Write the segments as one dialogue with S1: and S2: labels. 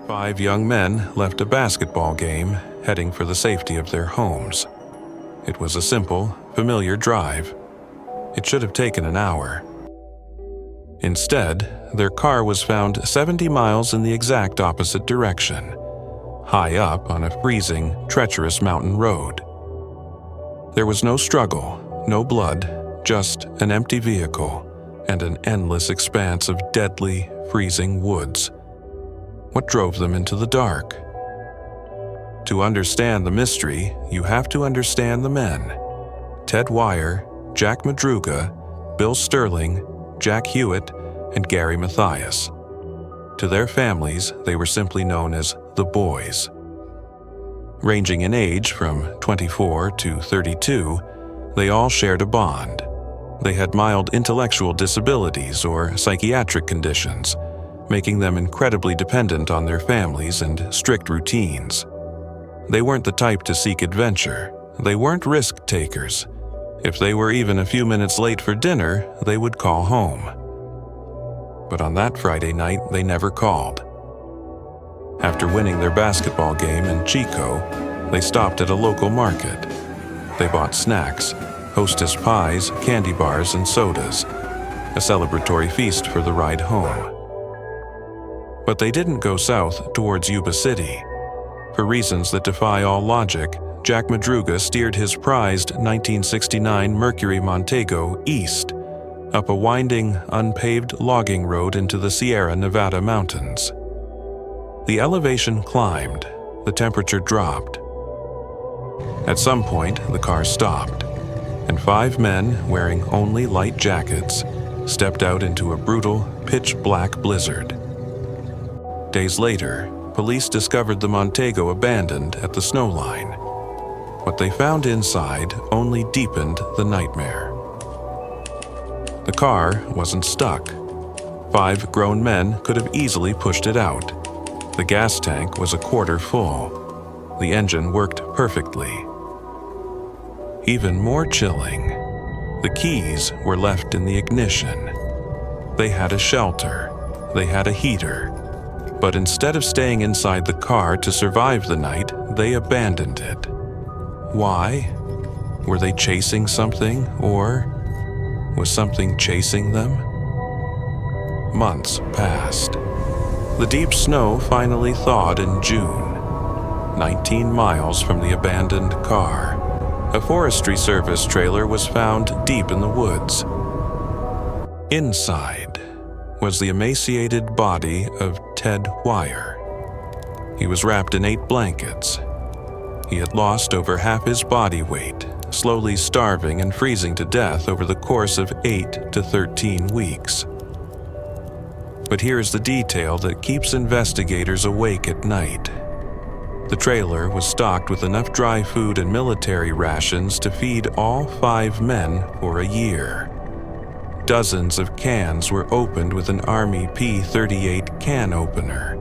S1: 5 young men left a basketball game, heading for the safety of their homes. It was a simple, familiar drive. It should have taken an hour. Instead, their car was found 70 miles in the exact opposite direction, high up on a freezing, treacherous mountain road. There was no struggle, no blood, just an empty vehicle and an endless expanse of deadly, freezing woods. What drove them into the dark? To understand the mystery, you have to understand the men. Ted Weiher, Jack Madruga, Bill Sterling, Jack Huett, and Gary Mathias. To their families, they were simply known as the Boys. Ranging in age from 24 to 32, they all shared a bond. They had mild intellectual disabilities or psychiatric conditions, making them incredibly dependent on their families and strict routines. They weren't the type to seek adventure. They weren't risk takers. If they were even a few minutes late for dinner, they would call home. But on that Friday night, they never called. After winning their basketball game in Chico, they stopped at a local market. They bought snacks, Hostess pies, candy bars, and sodas, a celebratory feast for the ride home. But they didn't go south towards Yuba City. For reasons that defy all logic, Jack Madruga steered his prized 1969 Mercury Montego east, up a winding, unpaved logging road into the Sierra Nevada mountains. The elevation climbed, the temperature dropped. At some point, the car stopped, and 5 men wearing only light jackets stepped out into a brutal, pitch-black blizzard. Days later, police discovered the Montego abandoned at the snowline. What they found inside only deepened the nightmare. The car wasn't stuck. 5 grown men could have easily pushed it out. The gas tank was a quarter full. The engine worked perfectly. Even more chilling, the keys were left in the ignition. They had a shelter. They had a heater. But instead of staying inside the car to survive the night, they abandoned it. Why? Were they chasing something, or was something chasing them? Months passed. The deep snow finally thawed in June. 19 miles from the abandoned car, a Forestry Service trailer was found deep in the woods. Inside was the emaciated body of Ted Weiher. He was wrapped in 8 blankets. He had lost over half his body weight, slowly starving and freezing to death over the course of 8 to 13 weeks. But here's the detail that keeps investigators awake at night. The trailer was stocked with enough dry food and military rations to feed all 5 men for a year. Dozens of cans were opened with an Army P-38 can opener,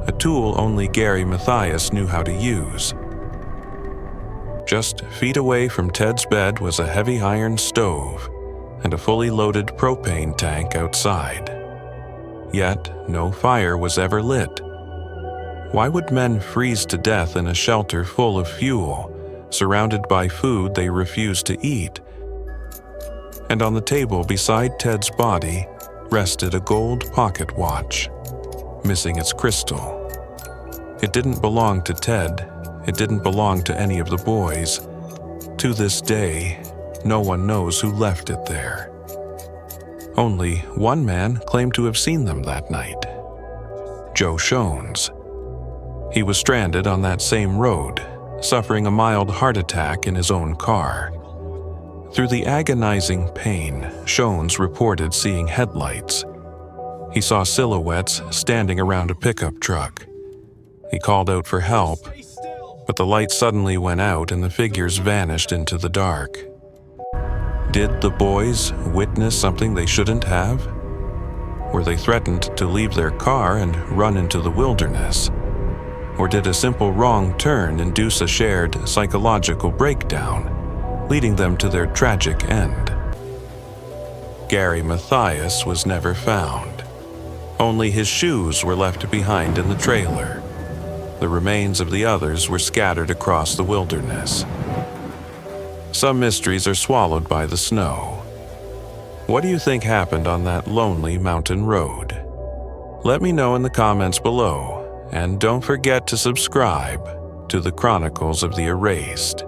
S1: a tool only Gary Mathias knew how to use. Just feet away from Ted's bed was a heavy iron stove and a fully loaded propane tank outside. Yet no fire was ever lit. Why would men freeze to death in a shelter full of fuel, surrounded by food they refused to eat? And on the table beside Ted's body rested a gold pocket watch, missing its crystal. It didn't belong to Ted. It didn't belong to any of the boys. To this day, no one knows who left it there. Only one man claimed to have seen them that night: Joe Shones. He was stranded on that same road, suffering a mild heart attack in his own car. Through the agonizing pain, Shones reported seeing headlights. He saw silhouettes standing around a pickup truck. He called out for help, but the light suddenly went out and the figures vanished into the dark. Did the boys witness something they shouldn't have? Were they threatened to leave their car and run into the wilderness? Or did a simple wrong turn induce a shared psychological breakdown, leading them to their tragic end? Gary Mathias was never found. Only his shoes were left behind in the trailer. The remains of the others were scattered across the wilderness. Some mysteries are swallowed by the snow. What do you think happened on that lonely mountain road? Let me know in the comments below, and don't forget to subscribe to the Chronicles of the Erased.